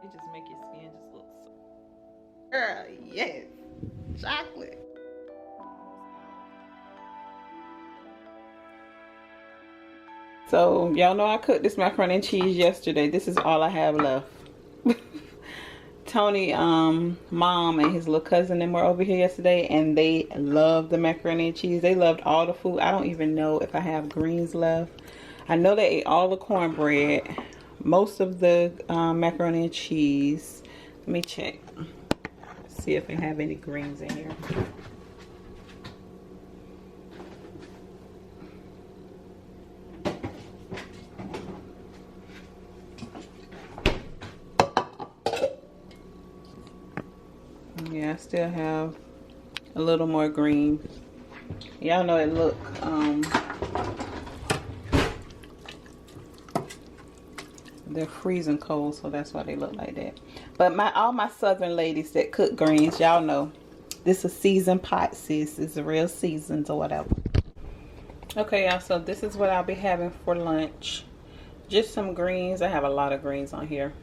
It just make your skin just look so. Girl, yes, chocolate. So y'all know I cooked this macaroni and cheese yesterday. This is all I have left. Tony, mom and his little cousin and were over here yesterday, and they loved the macaroni and cheese. They loved all the food. I don't even know if I have greens left. I know they ate all the cornbread, most of the macaroni and cheese. Let me check, see if I have any greens in here. Yeah, I still have a little more green. Y'all know it look they're freezing cold, so that's why they look like that. But all my southern ladies that cook greens, y'all know this is a seasoned pot, sis. It's a real seasons or whatever. Okay, y'all, so this is what I'll be having for lunch. Just some greens. I have a lot of greens on here,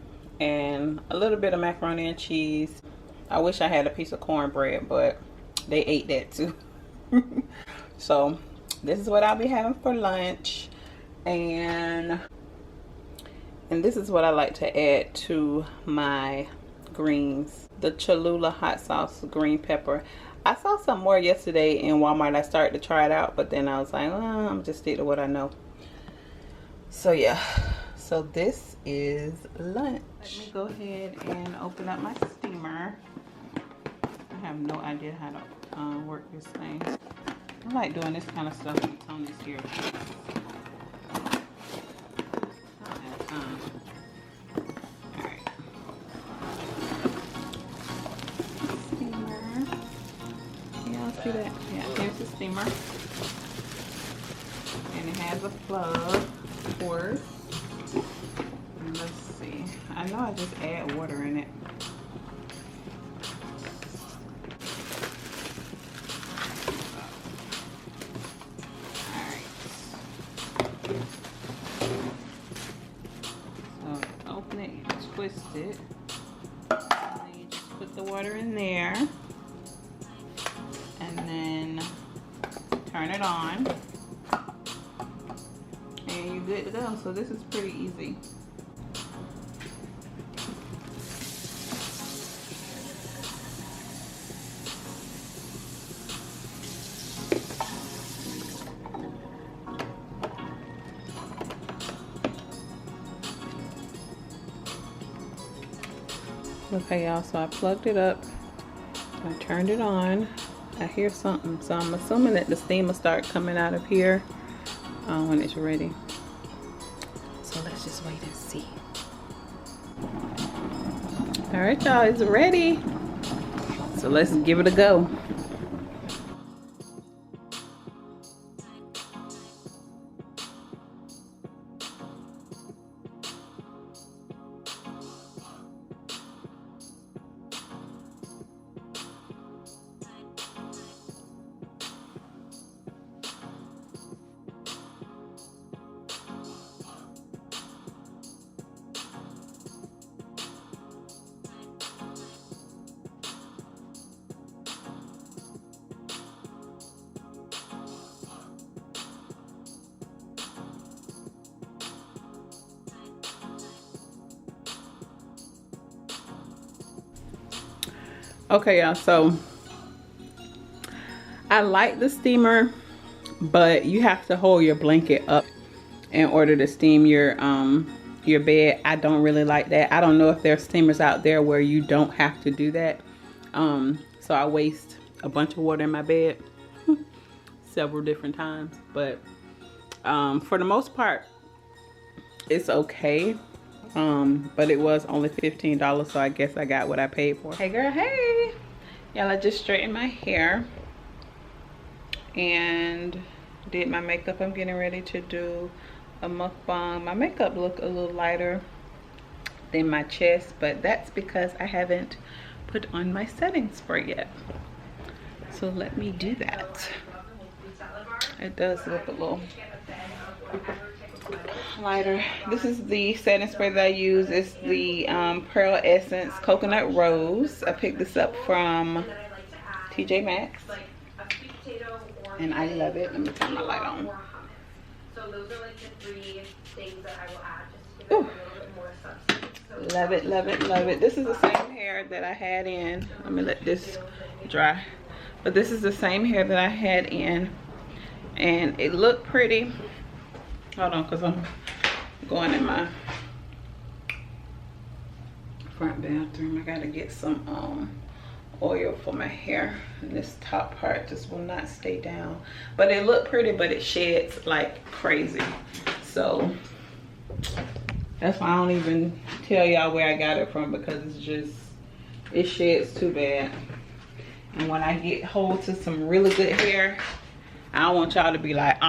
and a little bit of macaroni and cheese. I wish I had a piece of cornbread, but they ate that too. So this is what I'll be having for lunch, and this is what I like to add to my greens. The Cholula hot sauce green pepper. I saw some more yesterday in Walmart. I started to try it out, but then I was like, oh, I'm just stick to what I know. So yeah, so this is lunch. Let me go ahead and open up my steamer. I have no idea how to work this thing. I like doing this kind of stuff when Tony's here. I don't have time. Alright. Steamer. Y'all see that? Yeah, there's the steamer. And it has a plug, of course. And let's see. I know I just add water in it. Twist it, and then you just put the water in there, and then turn it on, and you're good to go. So this is pretty easy. Okay, y'all, so I plugged it up, I turned it on. I hear something, so I'm assuming that the steam will start coming out of here when it's ready. So let's just wait and see. All right, y'all, it's ready. So let's give it a go. Okay, y'all, so I like the steamer, but you have to hold your blanket up in order to steam your bed. I don't really like that. I don't know if there are steamers out there where you don't have to do that. So I waste a bunch of water in my bed several different times, but for the most part it's okay. But it was only $15, so I guess I got what I paid for. Hey girl, hey! Y'all, I just straightened my hair and did my makeup. I'm getting ready to do a mukbang. My makeup look a little lighter than my chest, but that's because I haven't put on my setting spray yet. So let me do that. It does look a little lighter. This is the setting spray that I use. It's the Pearl Essence Coconut Rose. I picked this up from TJ Maxx. And I love it. Let me turn my light on. So those are like the 3 things that I will add just to give it a little bit more substance. Love it, love it, love it. This is the same hair that I had in. Let me let this dry. But this is the same hair that I had in. And it looked pretty. Hold on, because I'm going in my front bathroom. I gotta get some oil for my hair, and this top part just will not stay down. But it looked pretty, but it sheds like crazy. So that's why I don't even tell y'all where I got it from, because it's just, it sheds too bad. And when I get hold to some really good hair, I don't want y'all to be like,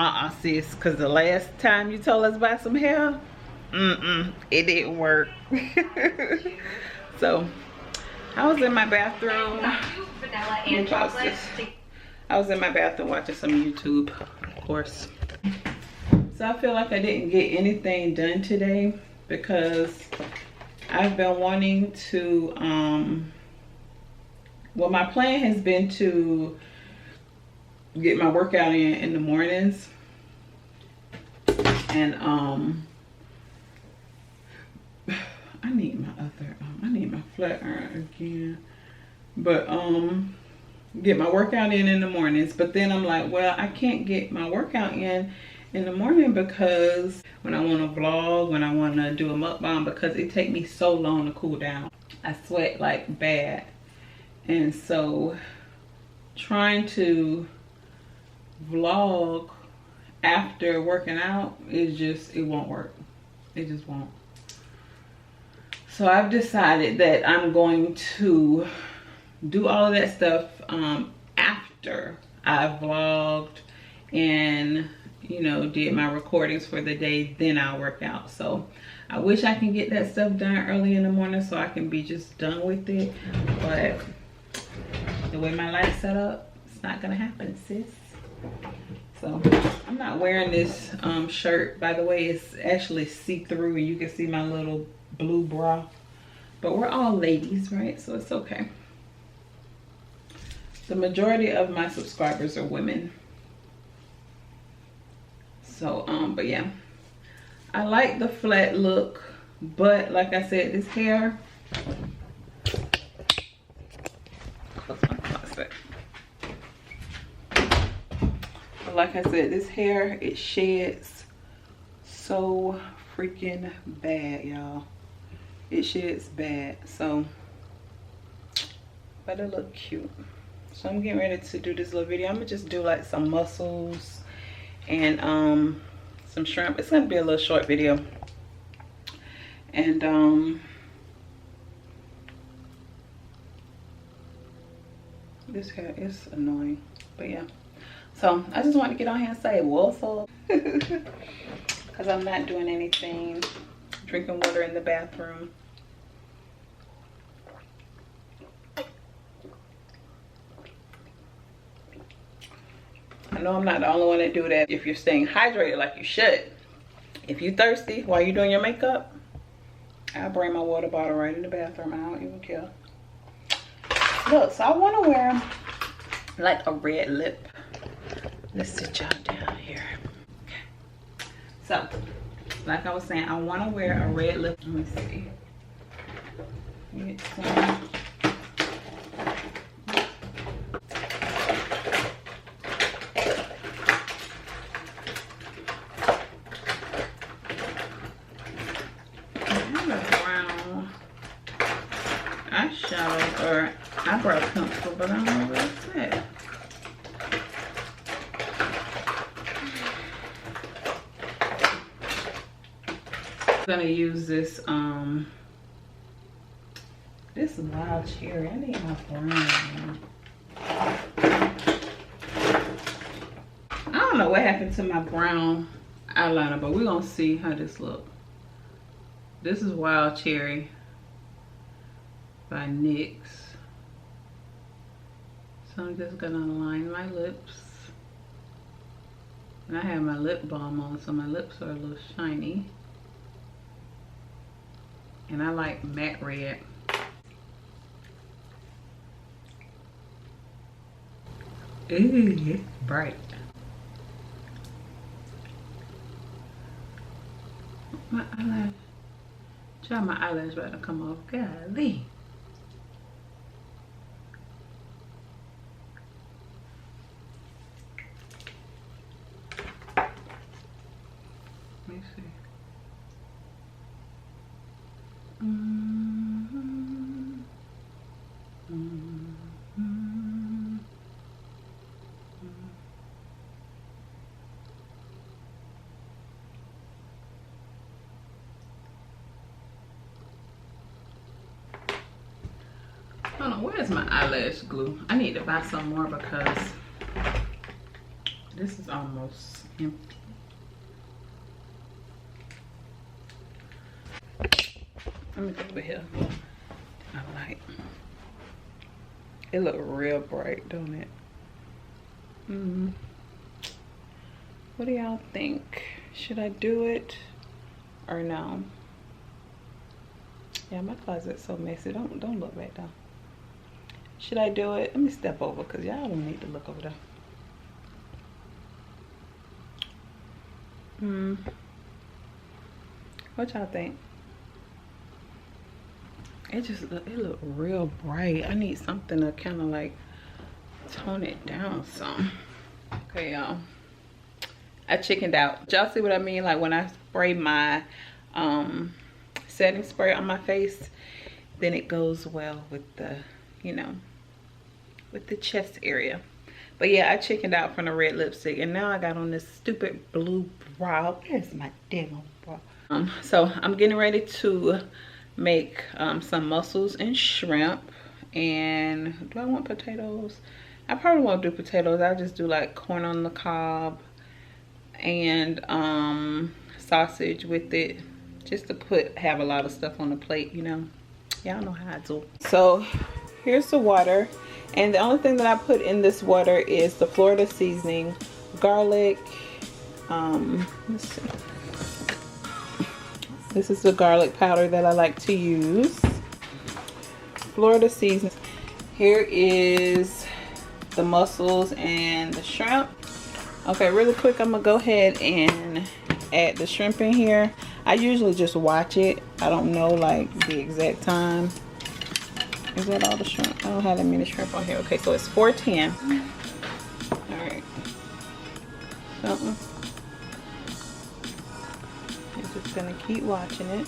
sis, because the last time you told us about some hair, it didn't work. So I was in my bathroom. I was in my bathroom watching some YouTube, of course. So I feel like I didn't get anything done today because I've been wanting to, well, my plan has been to get my workout in the mornings. And I need my other, I need my flat iron again. But get my workout in the mornings. But then I'm like, well, I can't get my workout in the morning because when I want to vlog, when I want to do a mukbang, because it takes me so long to cool down. I sweat like bad. And so trying to vlog after working out is just, it won't work. It just won't. So I've decided that I'm going to do all of that stuff after I've vlogged and, you know, did my recordings for the day, then I'll work out. So I wish I can get that stuff done early in the morning so I can be just done with it. But the way my life's set up, it's not gonna happen, sis. So I'm not wearing this shirt. By the way, it's actually see-through and you can see my little blue bra. But we're all ladies, right? So it's okay. The majority of my subscribers are women. So, but yeah. I like the flat look, but like I said, this hair, like I said, this hair, it sheds so freaking bad, y'all. It sheds bad. So, but it look cute. So I'm getting ready to do this little video. I'm gonna just do like some mussels and some shrimp. It's gonna be a little short video. And this hair is annoying, but yeah. So I just want to get on here and say what's up, because I'm not doing anything. Drinking water in the bathroom. I know I'm not the only one that do that. If you're staying hydrated like you should, if you're thirsty while you're doing your makeup, I'll bring my water bottle right in the bathroom. I don't even care. Look, so I want to wear like a red lip. Let's sit y'all down here. Okay. So, like I was saying, I want to wear a red lip. Let me see. Get some. Eyeshadow or eyebrow pencil, but I don't know where it's at. I'm gonna use this this wild cherry. I need my brown. I don't know what happened to my brown eyeliner, but we're gonna see how this looks. This is Wild Cherry by NYX. So I'm just gonna line my lips. And I have my lip balm on, so my lips are a little shiny. And I like matte red. Ooh, it's bright. My eyelash. Child, my eyelash about to come off. Golly. Let me see. Hold on, where's my eyelash glue? I need to buy some more because this is almost empty. Let me go over here. I like it. Look real bright, don't it? What do y'all think? Should I do it or no? Yeah, my closet's so messy. Don't look back down. Should I do it? Let me step over because y'all don't need to look over there. What y'all think? It look real bright. I need something to kind of like tone it down some. Okay, y'all. I chickened out. Y'all see what I mean? Like when I spray my setting spray on my face, then it goes well with the, you know, with the chest area. But yeah, I chickened out from the red lipstick, and now I got on this stupid blue bra. Where's my damn bra? So I'm getting ready to make some mussels and shrimp. And do I want potatoes? I probably won't do potatoes. I'll just do like corn on the cob and sausage with it, just to have a lot of stuff on the plate, you know. Y'all know how I do. So here's the water, and the only thing that I put in this water is the Florida seasoning, garlic. Let's see. This is the garlic powder that I like to use. Florida seasoning. Here is the mussels and the shrimp. Okay, really quick, I'm gonna go ahead and add the shrimp in here. I usually just watch it. I don't know like the exact time. Is that all the shrimp? I don't have that many shrimp on here. Okay, so it's 410. All right. Something. I'm just gonna keep watching it.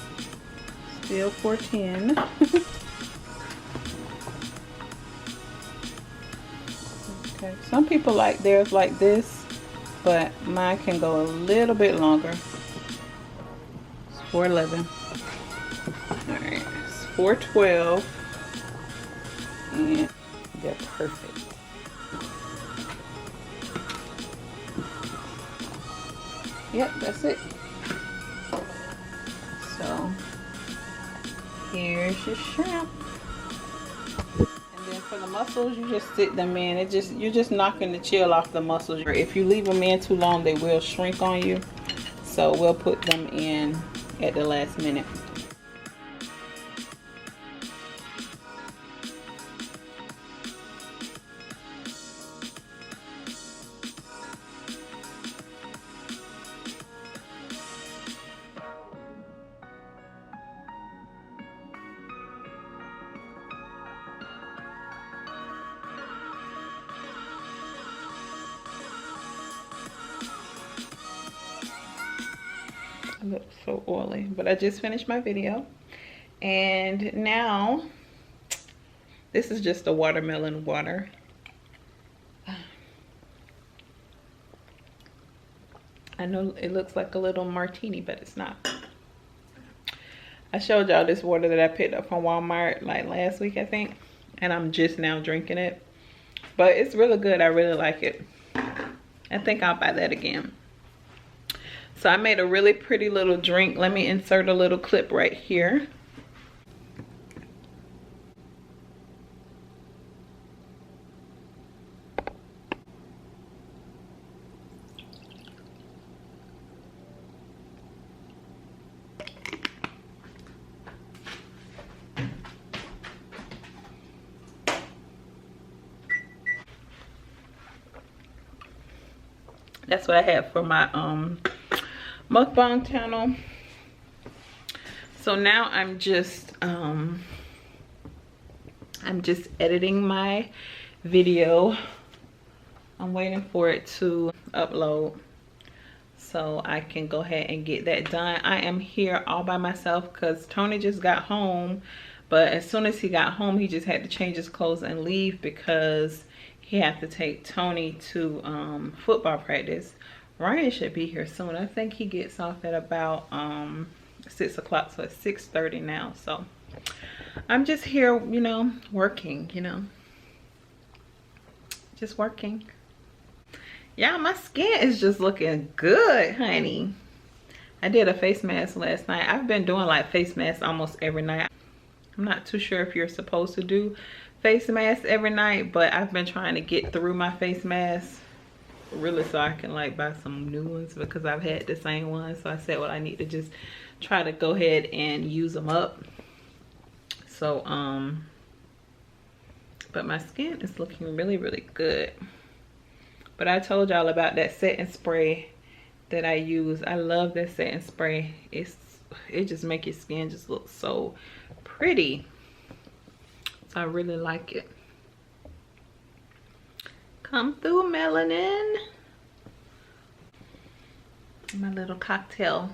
Still 410. Okay, some people like theirs like this, but mine can go a little bit longer. It's 411. All right, it's 412, and they're perfect. Yep, that's it. So here's your shrimp. And then for the mussels, you just sit them in. You're just knocking the chill off the mussels. If you leave them in too long, they will shrink on you. So we'll put them in at the last minute. It looks so oily, but I just finished my video, and now this is just a watermelon water. I know it looks like a little martini, but it's not. I showed y'all this water that I picked up from Walmart like last week, I think, and I'm just now drinking it, but it's really good. I really like it. I think I'll buy that again. So I made a really pretty little drink. Let me insert a little clip right here. That's what I had for my mukbang channel. So now I'm just editing my video. I'm waiting for it to upload so I can go ahead and get that done. I am here all by myself because Tony just got home, but as soon as he got home, he just had to change his clothes and leave because he had to take Tony to football practice. Ryan should be here soon. I think he gets off at about 6 o'clock, so it's 6:30 now. So I'm just here, you know, working, you know, just working. Yeah, my skin is just looking good, honey. I did a face mask last night. I've been doing like face masks almost every night. I'm not too sure if you're supposed to do face masks every night, but I've been trying to get through my face masks really so I can like buy some new ones because I've had the same ones. So I said, well, I need to just try to go ahead and use them up. So but my skin is looking really, really good. But I told y'all about that setting spray that I use. I love that setting spray. It just makes your skin just look so pretty. So I really like it. Come through, melanin. My little cocktail